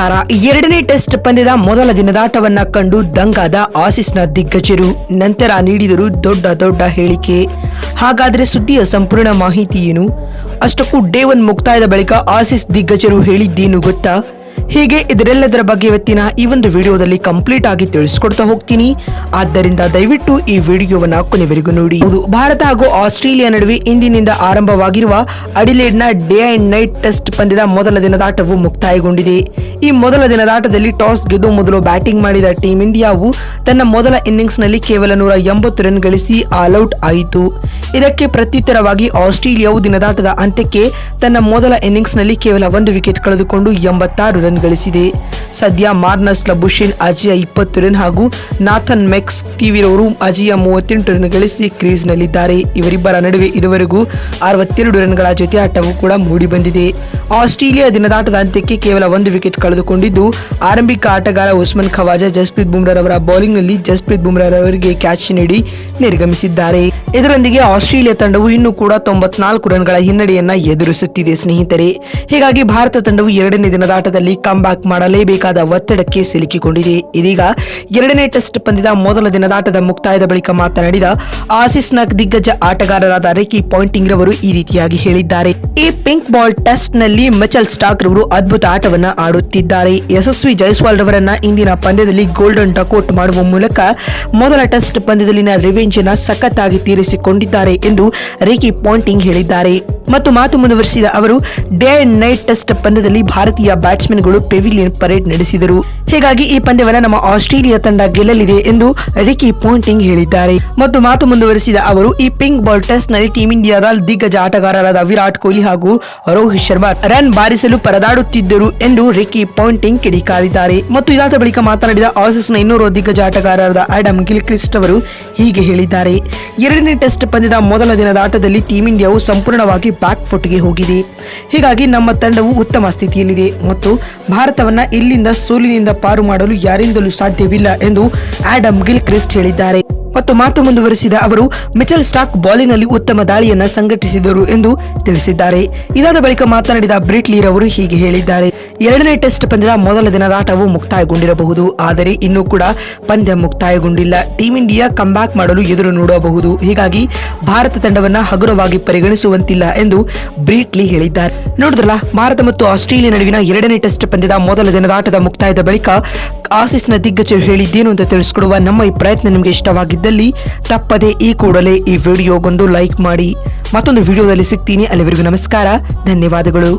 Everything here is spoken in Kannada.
ನಮಸ್ಕಾರ. ಎರಡನೇ ಟೆಸ್ಟ್ ಪಂದ್ಯದ ಮೊದಲ ದಿನದಾಟವನ್ನ ಕಂಡು ದಂಗಾದ ಆಸೀಸ್ನ ದಿಗ್ಗಜರು ನಂತರ ನೀಡಿದರು ದೊಡ್ಡ ಹೇಳಿಕೆ. ಹಾಗಾದ್ರೆ ಸುದ್ದಿಯ ಸಂಪೂರ್ಣ ಮಾಹಿತಿ ಏನು? ಅಷ್ಟಕ್ಕೂ ಡೇ 1 ಮುಕ್ತಾಯದ ಬಳಿಕ ಆಸೀಸ್ ದಿಗ್ಗಜರು ಹೇಳಿದ್ದೇನು ಗೊತ್ತಾ? ಹೀಗೆ ಇದರೆಲ್ಲದರ ಬಗ್ಗೆ ಇವತ್ತಿನ ಈ ಒಂದು ವಿಡಿಯೋದಲ್ಲಿ ಕಂಪ್ಲೀಟ್ ಆಗಿ ತಿಳಿಸ್ಕೊಡ್ತಾ ಹೋಗ್ತೀನಿ. ಆದ್ದರಿಂದ ದಯವಿಟ್ಟು ಈ ವಿಡಿಯೋವನ್ನ ಕೊನೆವರೆಗೂ ನೋಡಿ. ಭಾರತ ಹಾಗೂ ಆಸ್ಟ್ರೇಲಿಯಾ ನಡುವೆ ಇಂದಿನಿಂದ ಆರಂಭವಾಗಿರುವ ಅಡಿಲೇಡ್ನ ಡೇ ಅಂಡ್ ನೈಟ್ ಟೆಸ್ಟ್ ಪಂದ್ಯದ ಮೊದಲ ದಿನದಾಟವು ಮುಕ್ತಾಯಗೊಂಡಿದೆ. ಈ ಮೊದಲ ದಿನದಾಟದಲ್ಲಿ ಟಾಸ್ ಗೆದ್ದು ಮೊದಲು ಬ್ಯಾಟಿಂಗ್ ಮಾಡಿದ ಟೀಂ ಇಂಡಿಯಾವು ತನ್ನ ಮೊದಲ ಇನ್ನಿಂಗ್ಸ್ ನಲ್ಲಿ ಕೇವಲ 180 ರನ್ ಗಳಿಸಿ ಆಲ್ಔಟ್ ಆಯಿತು. ಇದಕ್ಕೆ ಪ್ರತ್ಯುತ್ತರವಾಗಿ ಆಸ್ಟ್ರೇಲಿಯಾವು ದಿನದಾಟದ ಅಂತ್ಯಕ್ಕೆ ತನ್ನ ಮೊದಲ ಇನ್ನಿಂಗ್ಸ್ ನಲ್ಲಿ ಕೇವಲ 1 ವಿಕೆಟ್ ಕಳೆದುಕೊಂಡು 86 ರನ್ ಗಳಿಸಿದೆ. ಸದ್ಯ ಮಾರ್ನಸ್ ಲಬುಶೇನ್ ಅಜೇಯ 20 ರನ್ ಹಾಗೂ ನಾಥನ್ ಮೆಕ್ಸ್ ಟಿವಿರವರು ಅಜೇಯ 38 ರನ್ ಗಳಿಸಿ ಕ್ರೀಸ್ ನಲ್ಲಿದ್ದಾರೆ. ಇವರಿಬ್ಬರ ನಡುವೆ ಇದುವರೆಗೂ 62 ರನ್ಗಳ ಜೊತೆ ಆಟವು ಕೂಡ ಮೂಡಿ ಬಂದಿದೆ. ಆಸ್ಟ್ರೇಲಿಯಾ ದಿನದಾಟದ ಅಂತ್ಯಕ್ಕೆ ಕೇವಲ 1 ವಿಕೆಟ್ ಕಳೆದುಕೊಂಡಿದ್ದು ಆರಂಭಿಕ ಆಟಗಾರ ಉಸ್ಮಾನ್ ಖವಾಜಾ ಜಸ್ಪ್ರೀತ್ ಬುಮ್ರಾರವರ ಬೌಲಿಂಗ್ ನಲ್ಲಿ ಜಸ್ಪ್ರೀತ್ ಬುಮ್ರಾರವರಿಗೆ ಕ್ಯಾಚ್ ನೀಡಿ ನಿರ್ಗಮಿಸಿದ್ದಾರೆ. ಇದರೊಂದಿಗೆ ಆಸ್ಟ್ರೇಲಿಯಾ ತಂಡವು ಇನ್ನೂ ಕೂಡ 94 ರನ್ಗಳ ಹಿನ್ನಡೆಯನ್ನ ಎದುರಿಸುತ್ತಿದೆ ಸ್ನೇಹಿತರೆ. ಹೀಗಾಗಿ ಭಾರತ ತಂಡವು ಎರಡನೇ ದಿನದಾಟದಲ್ಲಿ ಕಮ್ಬ್ಯಾಕ್ ಮಾಡಲೇಬೇಕಾದ ಒತ್ತಡಕ್ಕೆ ಸಿಲುಕಿಕೊಂಡಿದೆ. ಇದೀಗ ಎರಡನೇ ಟೆಸ್ಟ್ ಪಂದ್ಯದ ಮೊದಲ ದಿನದಾಟದ ಮುಕ್ತಾಯದ ಬಳಿಕ ಮಾತನಾಡಿದ ಆಸೀಸ್ನ ದಿಗ್ಗಜ ಆಟಗಾರರಾದ ರಿಕಿ ಪಾಂಟಿಂಗ್ ರವರು ಈ ರೀತಿಯಾಗಿ ಹೇಳಿದ್ದಾರೆ. ಈ ಪಿಂಕ್ ಬಾಲ್ ಟೆಸ್ಟ್ ನಲ್ಲಿ ಮಿಚೆಲ್ ಸ್ಟಾರ್ಕ್ ರವರು ಅದ್ಭುತ ಆಟವನ್ನ ಆಡುತ್ತಿದ್ದಾರೆ. ಯಶಸ್ವಿ ಜೈಸ್ವಾಲ್ ರವರನ್ನ ಇಂದಿನ ಪಂದ್ಯದಲ್ಲಿ ಗೋಲ್ಡನ್ ಡಕೌಟ್ ಮಾಡುವ ಮೂಲಕ ಮೊದಲ ಟೆಸ್ಟ್ ಪಂದ್ಯದಲ್ಲಿನ ರಿವೆಂಜ್ ಅನ್ನ ಸಖತ್ತಾಗಿ ತೀರಿಸಿಕೊಂಡಿದ್ದಾರೆ ಎಂದು ರಿಕಿ ಪಾಂಟಿಂಗ್ ಹೇಳಿದ್ದಾರೆ. ಮತ್ತು ಮಾತು ಮುಂದುವರಿಸಿದ ಅವರು ಡೇ ಅಂಡ್ ನೈಟ್ ಟೆಸ್ಟ್ ಪಂದ್ಯದಲ್ಲಿ ಭಾರತೀಯ ಬ್ಯಾಟ್ಸ್ಮನ್ಗಳು ಪೆವಿಲಿಯನ್ ಪರೇಡ್ ನಡೆಸಿದರು. ಹೀಗಾಗಿ ಈ ಪಂದ್ಯವನ್ನು ನಮ್ಮ ಆಸ್ಟ್ರೇಲಿಯಾ ತಂಡ ಗೆಲ್ಲಲಿದೆ ಎಂದು ರಿಕಿ ಪಾಂಟಿಂಗ್ ಹೇಳಿದ್ದಾರೆ. ಮತ್ತು ಮಾತು ಮುಂದುವರಿಸಿದ ಅವರು ಈ ಪಿಂಕ್ ಬಾಲ್ ಟೆಸ್ಟ್ ನಲ್ಲಿ ಟೀಂ ಇಂಡಿಯಾದ ದಿಗ್ಗಜ ಆಟಗಾರರಾದ ವಿರಾಟ್ ಕೊಹ್ಲಿ ಹಾಗೂ ರೋಹಿತ್ ಶರ್ಮಾ ರನ್ ಬಾರಿಸಲು ಪರದಾಡುತ್ತಿದ್ದರು ಎಂದು ರಿಕಿ ಪಾಂಟಿಂಗ್ ಕಿಡಿಕಾರಿದ್ದಾರೆ. ಮತ್ತು ಇದಾದ ಬಳಿಕ ಮಾತನಾಡಿದ ಆಸೀಸ್ನ ಇನ್ನೋರ್ವ ದಿಗ್ಗಜ ಆಟಗಾರರಾದ ಆಡಮ್ ಗಿಲ್ಕ್ರಿಸ್ಟ್ ಅವರು ಹೀಗೆ ಹೇಳಿದ್ದಾರೆ. ಎರಡನೇ ಟೆಸ್ಟ್ ಪಂದ್ಯದ ಮೊದಲ ದಿನದ ಆಟದಲ್ಲಿ ಟೀಂ ಇಂಡಿಯಾವು ಸಂಪೂರ್ಣವಾಗಿ ಬ್ಯಾಕ್ ಫುಟ್ಗೆ ಹೋಗಿದೆ. ಹೀಗಾಗಿ ನಮ್ಮ ತಂಡವು ಉತ್ತಮ ಸ್ಥಿತಿಯಲ್ಲಿದೆ ಮತ್ತು ಭಾರತವನ್ನ ಇಲ್ಲಿಂದ ಸೋಲಿನಿಂದ ಪಾರು ಮಾಡಲು ಯಾರಿಂದಲೂ ಸಾಧ್ಯವಿಲ್ಲ ಎಂದು ಆಡಮ್ ಗಿಲ್ಕ್ರಿಸ್ಟ್ ಹೇಳಿದ್ದಾರೆ. ಮತ್ತು ಮಾತು ಮುಂದುವರಿಸಿದ ಅವರು ಮಿಚೆಲ್ ಸ್ಟಾರ್ಕ್ ಬೌಲಿಂಗ್ ನಲ್ಲಿ ಉತ್ತಮ ದಾಳಿಯನ್ನ ಸಂಘಟಿಸಿದರು ಎಂದು ತಿಳಿಸಿದ್ದಾರೆ. ಇದಾದ ಬಳಿಕ ಮಾತನಾಡಿದ ಬ್ರಿಟ್ ಲೀ ರವರು ಹೀಗೆ ಹೇಳಿದ್ದಾರೆ. ಎರಡನೇ ಟೆಸ್ಟ್ ಪಂದ್ಯದ ಮೊದಲ ದಿನದಾಟವು ಮುಕ್ತಾಯಗೊಂಡಿರಬಹುದು, ಆದರೆ ಇನ್ನೂ ಕೂಡ ಪಂದ್ಯ ಮುಕ್ತಾಯಗೊಂಡಿಲ್ಲ. ಟೀಂ ಇಂಡಿಯಾ ಕಮ್ಬ್ಯಾಕ್ ಮಾಡಲು ಎದುರು ನೋಡಬಹುದು. ಹೀಗಾಗಿ ಭಾರತ ತಂಡವನ್ನ ಹಗುರವಾಗಿ ಪರಿಗಣಿಸುವಂತಿಲ್ಲ ಎಂದು ಬ್ರಿಟ್ ಲೀ ಹೇಳಿದ್ದಾರೆ. ನೋಡಿದ್ರಲ್ಲ, ಭಾರತ ಮತ್ತು ಆಸ್ಟ್ರೇಲಿಯಾ ನಡುವಿನ ಎರಡನೇ ಟೆಸ್ಟ್ ಪಂದ್ಯದ ಮೊದಲ ದಿನದಾಟದ ಮುಕ್ತಾಯದ ಬಳಿಕ ಆಸೀಸ್ನ ದಿಗ್ಗಜರು ಹೇಳಿದ್ದೇನು ಅಂತ ತಿಳಿಸಿಕೊಡುವ ನಮ್ಮ ಈ ಪ್ರಯತ್ನ ನಿಮಗೆ ಇಷ್ಟವಾಗಿದ್ದಲ್ಲಿ ತಪ್ಪದೆ ಈ ಕೂಡಲೇ ಈ ವಿಡಿಯೋಗೊಂದು ಲೈಕ್ ಮಾಡಿ. ಮತ್ತೊಂದು ವಿಡಿಯೋದಲ್ಲಿ ಸಿಗ್ತೀನಿ. ಅಲ್ಲಿವರೆಗೂ ನಮಸ್ಕಾರ, ಧನ್ಯವಾದಗಳು.